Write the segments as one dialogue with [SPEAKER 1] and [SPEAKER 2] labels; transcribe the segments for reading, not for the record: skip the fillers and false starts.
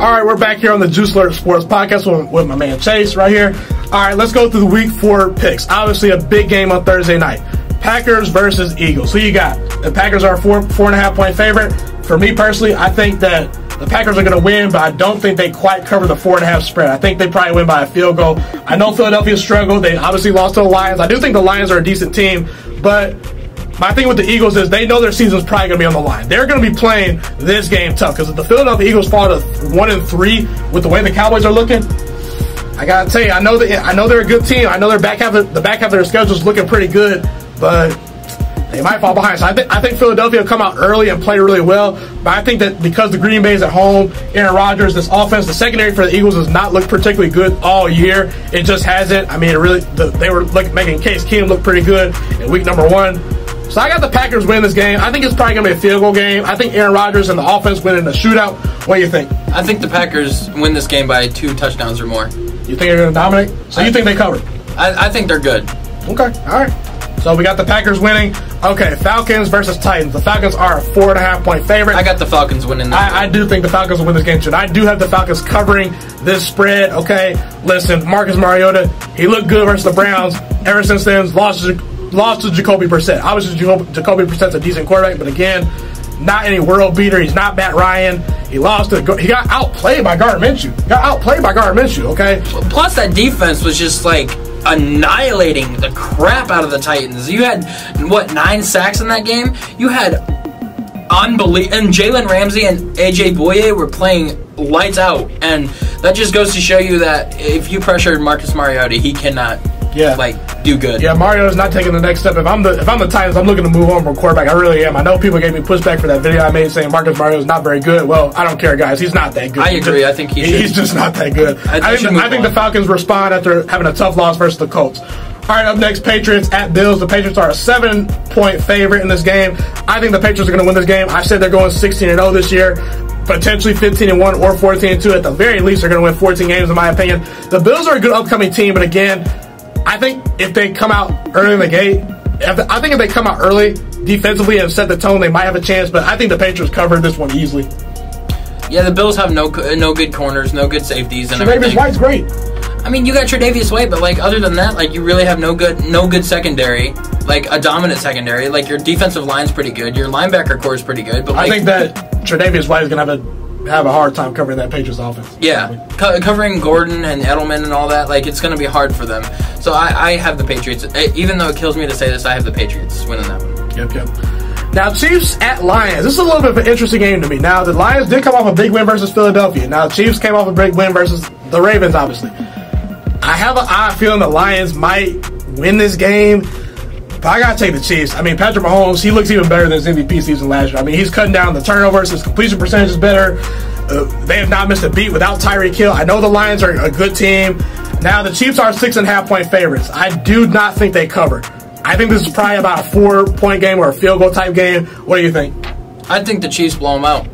[SPEAKER 1] All right, we're back here on the Juice Alert Sports Podcast with my man Chase right here. All right, let's go through the Week 4 picks. Obviously, a big game on Thursday night. Packers versus Eagles. Who you got? The Packers are a 4.5 point favorite. For me personally, I think that the Packers are going to win, but I don't think they quite cover the 4.5 spread. I think they probably win by a field goal. I know Philadelphia struggled. They obviously lost to the Lions. I do think the Lions are a decent team, but my thing with the Eagles is they know their season's probably going to be on the line. They're going to be playing this game tough because if the Philadelphia Eagles fall to 1-3 with the way the Cowboys are looking, I got to tell you, I know they're a good team. I know the back half of their schedule is looking pretty good, but they might fall behind. So I think Philadelphia will come out early and play really well. But I think that because the Green Bay's at home, Aaron Rodgers, this offense, the secondary for the Eagles has not looked particularly good all year. It just hasn't. I mean, they were making Case Keenum look pretty good in week number 1. So I got the Packers winning this game. I think it's probably going to be a field goal game. I think Aaron Rodgers and the offense winning the shootout. What do you think?
[SPEAKER 2] I think the Packers win this game by 2 touchdowns or more.
[SPEAKER 1] You think they're going to dominate? So you think they cover?
[SPEAKER 2] I think they're good.
[SPEAKER 1] Okay, all right. So we got the Packers winning. Okay, Falcons versus Titans. The Falcons are a 4.5 point favorite.
[SPEAKER 2] I got the Falcons winning this game.
[SPEAKER 1] I do think the Falcons will win this game too. And I do have the Falcons covering this spread. Okay, listen, Marcus Mariota, he looked good versus the Browns. Ever since then, lost to Jacoby Brissett. Obviously, Jacoby Brissett's a decent quarterback, but again, not any world beater. He's not Matt Ryan. He got outplayed by Gardner Minshew. Okay.
[SPEAKER 2] Plus, that defense was just like annihilating the crap out of the Titans. You had 9 sacks in that game. You had unbelievable, and Jalen Ramsey and AJ Bouye were playing lights out, and that just goes to show you that if you pressured Marcus Mariota, he cannot. Do good.
[SPEAKER 1] Yeah, Mario's not taking the next step. If I'm the Titans, I'm looking to move on from quarterback. I really am. I know people gave me pushback for that video I made saying Marcus Mario's not very good. Well, I don't care, guys. He's not that good.
[SPEAKER 2] I agree. I think
[SPEAKER 1] he's just not that good. I think the Falcons respond after having a tough loss versus the Colts. All right, up next, Patriots at Bills. The Patriots are a 7-point favorite in this game. I think the Patriots are going to win this game. I said they're going 16-0 this year. Potentially 15-1 or 14-2. At the very least, they're going to win 14 games, in my opinion. The Bills are a good upcoming team, but again, I think if they come out early in the gate, if they come out early defensively and set the tone, they might have a chance. But I think the Patriots covered this one easily.
[SPEAKER 2] Yeah, the Bills have no good corners, no good safeties, and everything.
[SPEAKER 1] Tre'Davious White's great.
[SPEAKER 2] I mean, you got Tre'Davious White, but other than that, you really have no good secondary, a dominant secondary. Your defensive line's pretty good, your linebacker core is pretty good. But
[SPEAKER 1] I think that Tre'Davious White is going to have a hard time covering that Patriots offense.
[SPEAKER 2] Yeah, covering Gordon and Edelman and all that, it's going to be hard for them. So I have the Patriots. Even though it kills me to say this, I have the Patriots winning that one.
[SPEAKER 1] Yep. Now, Chiefs at Lions. This is a little bit of an interesting game to me. Now, the Lions did come off a big win versus Philadelphia. Now, the Chiefs came off a big win versus the Ravens, obviously. I have an odd feeling the Lions might win this game, but I got to take the Chiefs. I mean, Patrick Mahomes, he looks even better than his MVP season last year. I mean, he's cutting down the turnovers. His completion percentage is better. They have not missed a beat without Tyreek Hill. I know the Lions are a good team. Now, the Chiefs are 6.5 point favorites. I do not think they cover. I think this is probably about a 4-point game or a field goal type game. What do you think?
[SPEAKER 2] I think the Chiefs blow them out.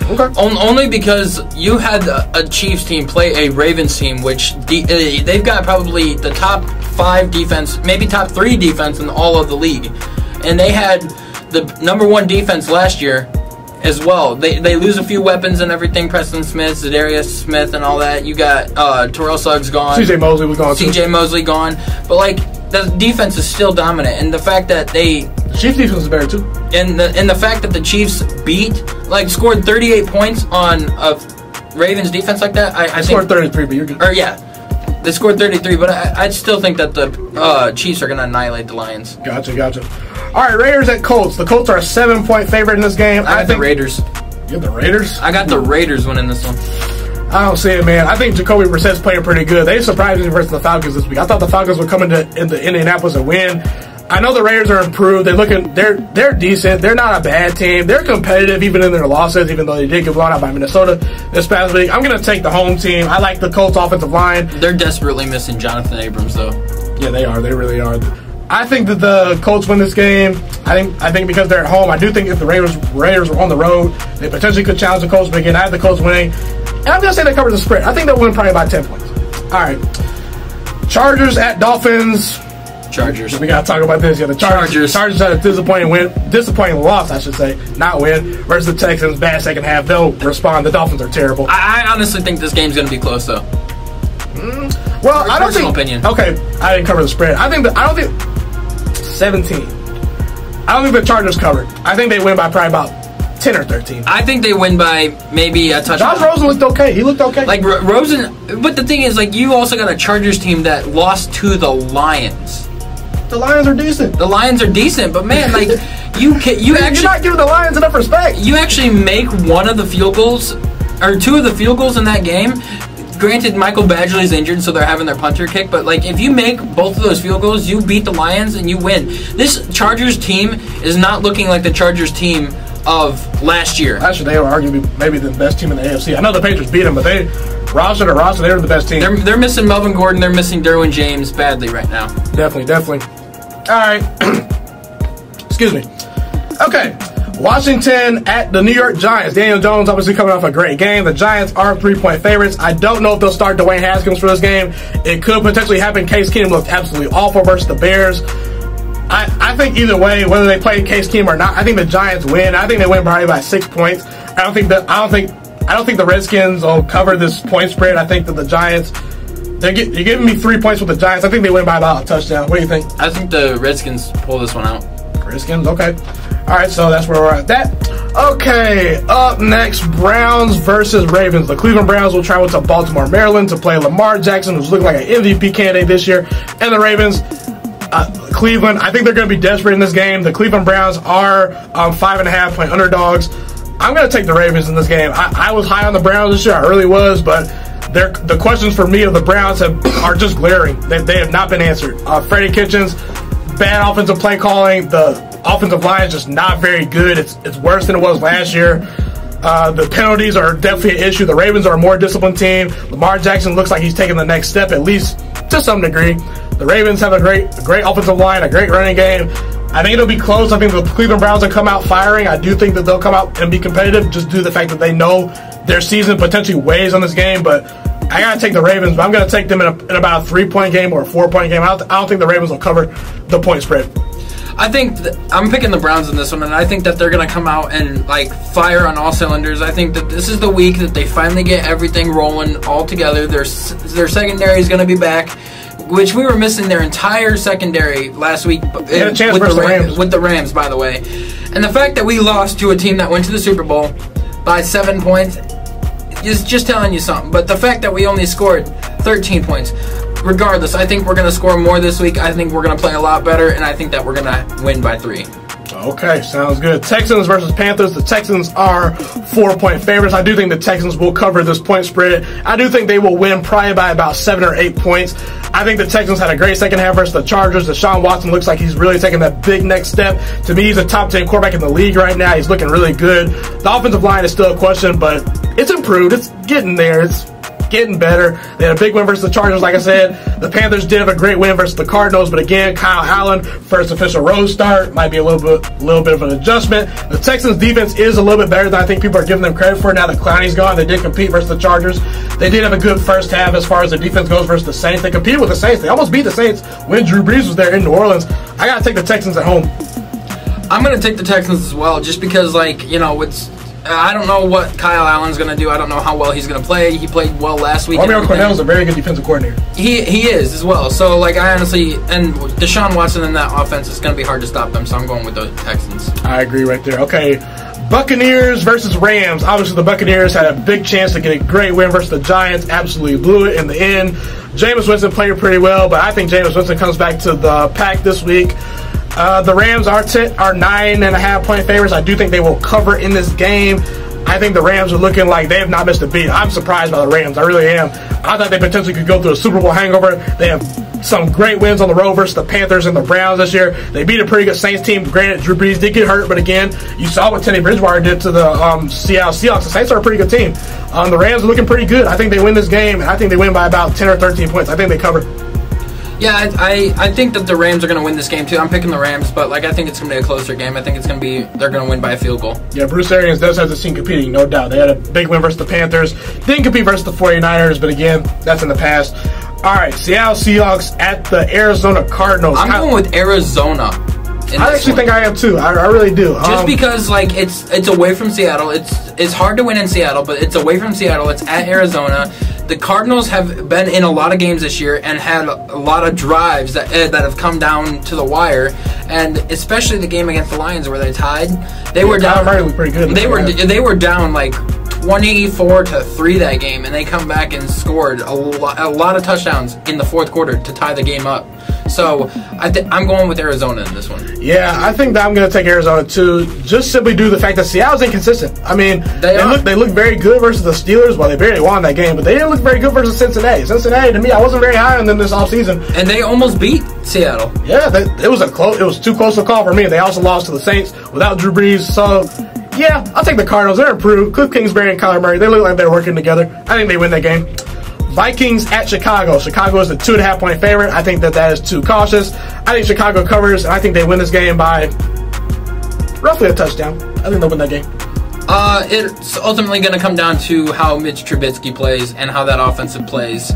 [SPEAKER 1] Okay.
[SPEAKER 2] Only because you had a Chiefs team play a Ravens team, which they've got probably the top 5 defense, maybe top 3 defense in all of the league. And they had the number 1 defense last year as well. They lose a few weapons and everything. Preston Smith, Zadarius Smith, and all that. You got Terrell Suggs gone.
[SPEAKER 1] C.J. Mosley was gone.
[SPEAKER 2] C.J. Mosley gone. But the defense is still dominant, and the fact that the
[SPEAKER 1] Chiefs defense is better too.
[SPEAKER 2] And the fact that the Chiefs scored 38 points on a Ravens defense like that, I think
[SPEAKER 1] scored 33, but you're good.
[SPEAKER 2] Or yeah, they scored 33, but I still think that the Chiefs are going to annihilate the Lions.
[SPEAKER 1] Gotcha. All right, Raiders at Colts. The Colts are a 7-point favorite in this game.
[SPEAKER 2] I got the Raiders.
[SPEAKER 1] You have the Raiders?
[SPEAKER 2] I got the Raiders winning this one.
[SPEAKER 1] I don't see it, man. I think Jacoby Brissett's playing pretty good. They surprised me versus the Falcons this week. I thought the Falcons would come into Indianapolis and win. I know the Raiders are improved. They're decent. They're not a bad team. They're competitive even in their losses, even though they did get blown out by Minnesota this past week. I'm going to take the home team. I like the Colts offensive line.
[SPEAKER 2] They're desperately missing Jonathan Abrams, though.
[SPEAKER 1] Yeah, they are. They really are. I think that the Colts win this game. I think because they're at home. I do think if the Raiders were on the road, they potentially could challenge the Colts. But again, I have the Colts winning. And I'm going to say they cover the spread. I think they'll win probably by 10 points. All right. Chargers at Dolphins.
[SPEAKER 2] Chargers.
[SPEAKER 1] We got to talk about this. Yeah, the Chargers had a disappointing loss, I should say, not win, versus the Texans. Bad second half. They'll respond. The Dolphins are terrible.
[SPEAKER 2] I honestly think this game's going to be close, though.
[SPEAKER 1] Well, I don't think.
[SPEAKER 2] Opinion.
[SPEAKER 1] Okay, I didn't cover the spread. I don't think 17. I don't think the Chargers covered. I think they win by probably about 10 or 13.
[SPEAKER 2] I think they win by maybe a touchdown.
[SPEAKER 1] Josh Rosen looked okay. He looked okay.
[SPEAKER 2] Like Rosen, but the thing is, like, you also got a Chargers team that lost to the Lions.
[SPEAKER 1] The Lions are decent.
[SPEAKER 2] The Lions are decent, but man, like you're
[SPEAKER 1] not giving the Lions enough respect.
[SPEAKER 2] You actually make one of the field goals, or two of the field goals in that game. Granted, Michael Badgley's injured, so they're having their punter kick. But like, if you make both of those field goals, you beat the Lions and you win. This Chargers team is not looking like the Chargers team of last year.
[SPEAKER 1] Last year, they were arguably maybe the best team in the AFC. I know the Patriots beat them, but they roster, they were the best team.
[SPEAKER 2] They're missing Melvin Gordon. They're missing Derwin James badly right now.
[SPEAKER 1] Definitely. All right. Excuse me. Okay. Washington at the New York Giants. Daniel Jones obviously coming off a great game. The Giants are 3-point favorites. I don't know if they'll start Dwayne Haskins for this game. It could potentially happen. Case Keenum looked absolutely awful versus the Bears. I think either way, whether they play Case Keenum or not, I think the Giants win. I think they win probably by 6 points. I don't think the Redskins will cover this point spread. I think that the Giants, you're giving me 3 points with the Giants. I think they win by about a touchdown. What do you think?
[SPEAKER 2] I think the Redskins pull this one out.
[SPEAKER 1] Redskins, okay. All right, so that's where we're at. Okay, up next, Browns versus Ravens. The Cleveland Browns will travel to Baltimore, Maryland to play Lamar Jackson, who's looking like an MVP candidate this year. And the Ravens, Cleveland, I think they're going to be desperate in this game. The Cleveland Browns are 5.5-point underdogs. I'm going to take the Ravens in this game. I was high on the Browns this year. I really was, but the questions for me of the Browns are just glaring. They have not been answered. Freddie Kitchens, bad offensive play calling. The offensive line is just not very good. It's worse than it was last year. The penalties are definitely an issue. The Ravens are a more disciplined team. Lamar Jackson looks like he's taking the next step, at least to some degree. The Ravens have a great offensive line, a great running game. I think it'll be close. I think the Cleveland Browns will come out firing. I do think that they'll come out and be competitive just due to the fact that they know their season potentially weighs on this game. But I got to take the Ravens, but I'm going to take them in about a 3-point game or a 4-point game. I don't think the Ravens will cover the point spread.
[SPEAKER 2] I think I'm picking the Browns in this one, and I think that they're going to come out and like fire on all cylinders. I think that this is the week that they finally get everything rolling all together. Their secondary is going to be back, which we were missing their entire secondary last week with the Rams, by the way. And the fact that we lost to a team that went to the Super Bowl by 7 points is just telling you something. But the fact that we only scored 13 points, regardless, I think we're going to score more this week. I think we're going to play a lot better, and I think that we're going to win by 3.
[SPEAKER 1] Okay, sounds good. Texans versus Panthers. The Texans are 4-point favorites. I do think the Texans will cover this point spread. I do think they will win probably by about 7 or 8 points. I think the Texans had a great second half versus the Chargers. Deshaun Watson looks like he's really taking that big next step. To me, he's a top 10 quarterback in the league right now. He's looking really good. The offensive line is still a question, but it's improved. It's getting there. It's getting better. They had a big win versus the Chargers, like I said. The Panthers did have a great win versus the Cardinals, but again, Kyle Allen, first official road start, might be a little bit of an adjustment. The Texans' defense is a little bit better than I think people are giving them credit for. Now that Clowney's gone, they did compete versus the Chargers. They did have a good first half as far as the defense goes versus the Saints. They competed with the Saints. They almost beat the Saints when Drew Brees was there in New Orleans. I got to take the Texans at home.
[SPEAKER 2] I'm going to take the Texans as well, just because, I don't know what Kyle Allen's going to do. I don't know how well he's going to play. He played well last week.
[SPEAKER 1] Romeo Cornell's a very good defensive coordinator.
[SPEAKER 2] He is as well. So, I honestly, and Deshaun Watson in that offense, it's going to be hard to stop them, so I'm going with the Texans.
[SPEAKER 1] I agree right there. Okay, Buccaneers versus Rams. Obviously, the Buccaneers had a big chance to get a great win versus the Giants. Absolutely blew it in the end. Jameis Winston played pretty well, but I think Jameis Winston comes back to the pack this week. The Rams are 9.5-point favorites. I do think they will cover in this game. I think the Rams are looking like they have not missed a beat. I'm surprised by the Rams. I really am. I thought they potentially could go through a Super Bowl hangover. They have some great wins on the road versus the Panthers and the Browns this year. They beat a pretty good Saints team. Granted, Drew Brees did get hurt, but again, you saw what Teddy Bridgewater did to the Seattle Seahawks. The Saints are a pretty good team. The Rams are looking pretty good. I think they win this game, and I think they win by about 10 or 13 points. I think they cover.
[SPEAKER 2] Yeah, I think that the Rams are going to win this game too. I'm picking the Rams, but I think it's going to be a closer game. I think they're going to win by a field goal.
[SPEAKER 1] Yeah, Bruce Arians does have the team competing, no doubt. They had a big win versus the Panthers. Didn't compete versus the 49ers, but again, that's in the past. All right, Seattle Seahawks at the Arizona Cardinals.
[SPEAKER 2] I'm going with Arizona.
[SPEAKER 1] I actually think I am too. I really do.
[SPEAKER 2] Just because like it's away from Seattle. It's hard to win in Seattle, but it's away from Seattle. It's at Arizona. The Cardinals have been in a lot of games this year and had a lot of drives that have come down to the wire, and especially the game against the Lions where they tied. They were down.
[SPEAKER 1] Pretty good.
[SPEAKER 2] They were down like 24-3 that game, and they come back and scored a lot of touchdowns in the fourth quarter to tie the game up. So I'm going with Arizona in this one.
[SPEAKER 1] Yeah, I think that I'm going to take Arizona too, just simply due to the fact that Seattle's inconsistent. I mean, they look very good versus the Steelers. Well, they barely won that game, but they didn't look very good versus Cincinnati. Cincinnati, to me, I wasn't very high on them this offseason.
[SPEAKER 2] And they almost beat Seattle.
[SPEAKER 1] Yeah, it was too close to call for me. They also lost to the Saints without Drew Brees. So, yeah, I'll take the Cardinals. They're improved. Cliff Kingsbury and Kyler Murray, they look like they're working together. I think they win that game. Vikings at Chicago. Chicago is the 2.5-point favorite. I think that is too cautious. I think Chicago covers, and I think they win this game by roughly a touchdown. I think they'll win that game.
[SPEAKER 2] It's ultimately going to come down to how Mitch Trubisky plays and how that offensive plays.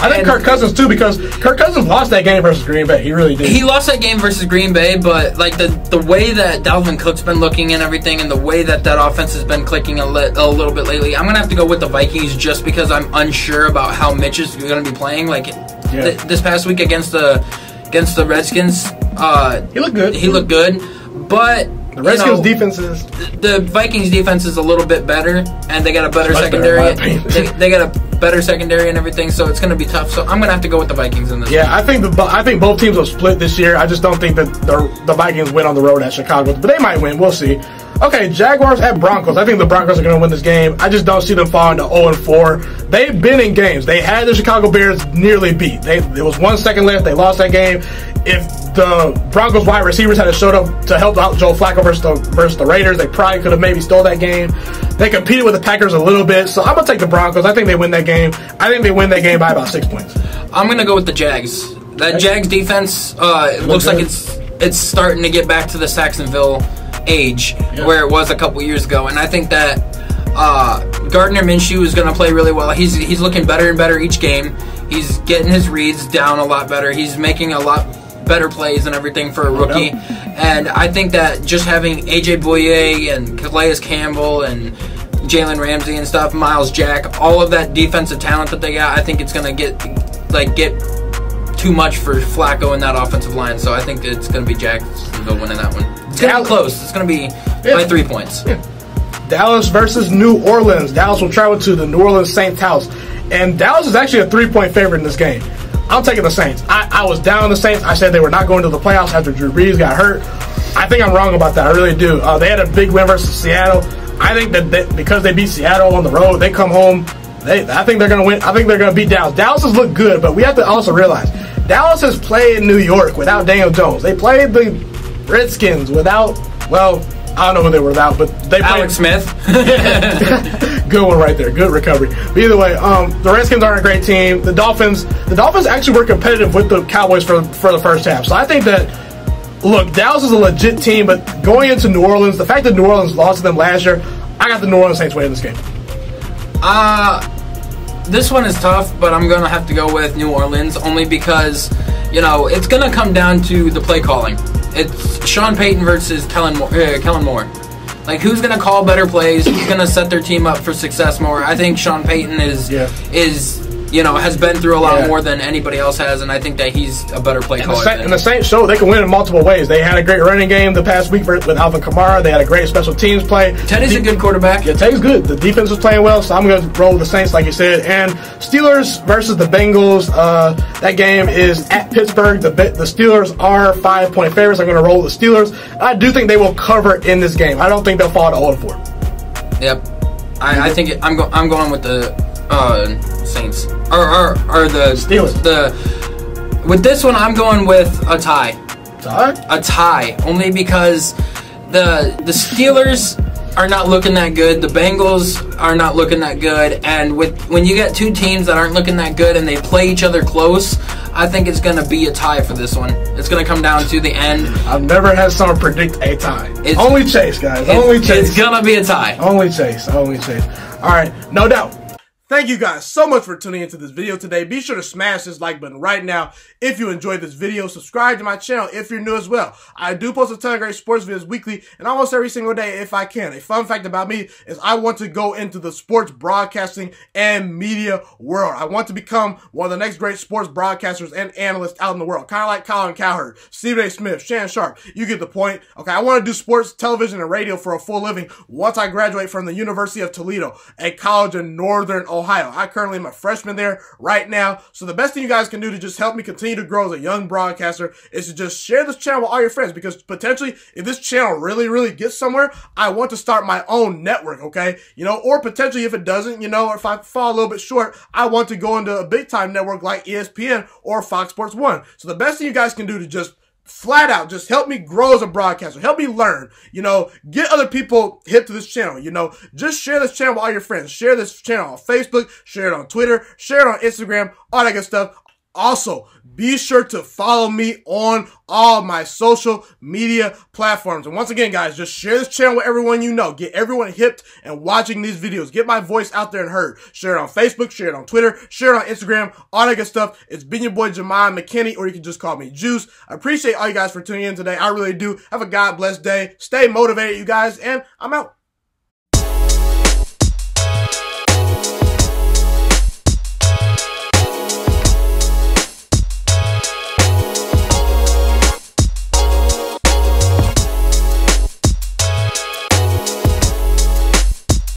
[SPEAKER 1] I think Kirk Cousins too, because Kirk Cousins lost that game versus Green Bay. He really did.
[SPEAKER 2] He lost that game versus Green Bay, but like the way that Dalvin Cook's been looking and everything, and the way that offense has been clicking a little bit lately, I'm gonna have to go with the Vikings just because I'm unsure about how Mitch is gonna be playing. Like this past week against the Redskins,
[SPEAKER 1] he looked good.
[SPEAKER 2] He looked good, but
[SPEAKER 1] the Redskins defense is
[SPEAKER 2] the Vikings defense is a little bit better, and they got a better secondary. They got a better secondary and everything, so it's going to be tough. So I'm going to have to go with the Vikings in this.
[SPEAKER 1] Yeah, I think both teams will split this year. I just don't think that the Vikings win on the road at Chicago, but they might win. We'll see. Okay, Jaguars at Broncos. I think the Broncos are going to win this game. I just don't see them falling to 0-4. They've been in games. They had the Chicago Bears nearly beat. There was 1 second left. They lost that game. If the Broncos wide receivers had showed up to help out Joe Flacco versus the Raiders, they probably could have maybe stole that game. They competed with the Packers a little bit, so I'm going to take the Broncos. I think they win that game. I think they win that game by about 6 points.
[SPEAKER 2] I'm going to go with the Jags. That Jags defense looks like it's starting to get back to the Saxonville age where it was a couple years ago, and I think that Gardner Minshew is going to play really well. He's looking better and better each game. He's getting his reads down a lot better. He's making a lot better plays and everything for a rookie. And I think that just having A.J. Bouye and Calais Campbell and Jalen Ramsey and stuff, Miles Jack, all of that defensive talent that they got, I think it's going to get too much for Flacco in that offensive line. So I think it's going to be Jacksonville winning that one. It's going to be close. It's going to be by 3 points.
[SPEAKER 1] Yeah. Dallas versus New Orleans. Dallas will travel to the New Orleans Saints house. And Dallas is actually a 3-point favorite in this game. I'm taking the Saints. I was down on the Saints. I said they were not going to the playoffs after Drew Brees got hurt. I think I'm wrong about that. I really do. They had a big win versus Seattle. I think that because they beat Seattle on the road, they come home. I think they're going to win. I think they're going to beat Dallas. Dallas has looked good, but we have to also realize Dallas has played New York without Daniel Jones. They played the Redskins without, well, I don't know who they were without, but they played
[SPEAKER 2] Alex Smith.
[SPEAKER 1] Good one right there. Good recovery. But either way, the Redskins aren't a great team. The Dolphins actually were competitive with the Cowboys for the first half. So I think that, look, Dallas is a legit team, but going into New Orleans, the fact that New Orleans lost to them last year, I got the New Orleans Saints winning this game.
[SPEAKER 2] This one is tough, but I'm going to have to go with New Orleans only because, it's going to come down to the play calling. It's Sean Payton versus Kellen Moore. Like, who's going to call better plays? Who's going to set their team up for success more? I think Sean Payton has been through a lot more than anybody else has, and I think that he's a better play caller.
[SPEAKER 1] And the Saints show they can win in multiple ways. They had a great running game the past week with Alvin Kamara. They had a great special teams play.
[SPEAKER 2] Teddy's a good quarterback.
[SPEAKER 1] Yeah, Teddy's good. The defense was playing well, so I'm going to roll with the Saints, like you said. And Steelers versus the Bengals. That game is at Pittsburgh. The Steelers are 5-point favorites. I'm going to roll with the Steelers. I do think they will cover in this game. I don't think they'll fall to 0-4.
[SPEAKER 2] Yep. I think I'm going with the Saints or the
[SPEAKER 1] Steelers.
[SPEAKER 2] With this one, I'm going with a tie.
[SPEAKER 1] Tie?
[SPEAKER 2] A tie, only because the Steelers are not looking that good. The Bengals are not looking that good, and when you get two teams that aren't looking that good and they play each other close, I think it's going to be a tie for this one. It's going to come down to the end.
[SPEAKER 1] I've never had someone predict a tie. Only Chase, guys. Only Chase.
[SPEAKER 2] It's going to be a tie.
[SPEAKER 1] Only Chase. All right, no doubt. Thank you guys so much for tuning into this video today. Be sure to smash this like button right now if you enjoyed this video. Subscribe to my channel if you're new as well. I do post a ton of great sports videos weekly and almost every single day if I can. A fun fact about me is I want to go into the sports broadcasting and media world. I want to become one of the next great sports broadcasters and analysts out in the world. Kind of like Colin Cowherd, Stephen A. Smith, Shannon Sharp. You get the point. Okay, I want to do sports, television, and radio for a full living once I graduate from the University of Toledo, a college in Northern Ohio. I currently am a freshman there right now. So the best thing you guys can do to just help me continue to grow as a young broadcaster is to just share this channel with all your friends, because potentially if this channel really gets somewhere, I want to start my own network, okay? You know, or potentially if it doesn't, you know, or if I fall a little bit short, I want to go into a big time network like ESPN or Fox Sports 1. So the best thing you guys can do to just flat out just help me grow as a broadcaster, help me learn, you know, get other people hip to this channel, you know, just share this channel with all your friends, share this channel on Facebook, share it on Twitter, share it on Instagram, all that good stuff. Also, be sure to follow me on all my social media platforms. And once again, guys, just share this channel with everyone you know. Get everyone hipped and watching these videos. Get my voice out there and heard. Share it on Facebook, share it on Twitter, share it on Instagram, all that good stuff. It's been your boy, Ghiman Mckinney, or you can just call me Juice. I appreciate all you guys for tuning in today. I really do. Have a God bless day. Stay motivated, you guys, and I'm out.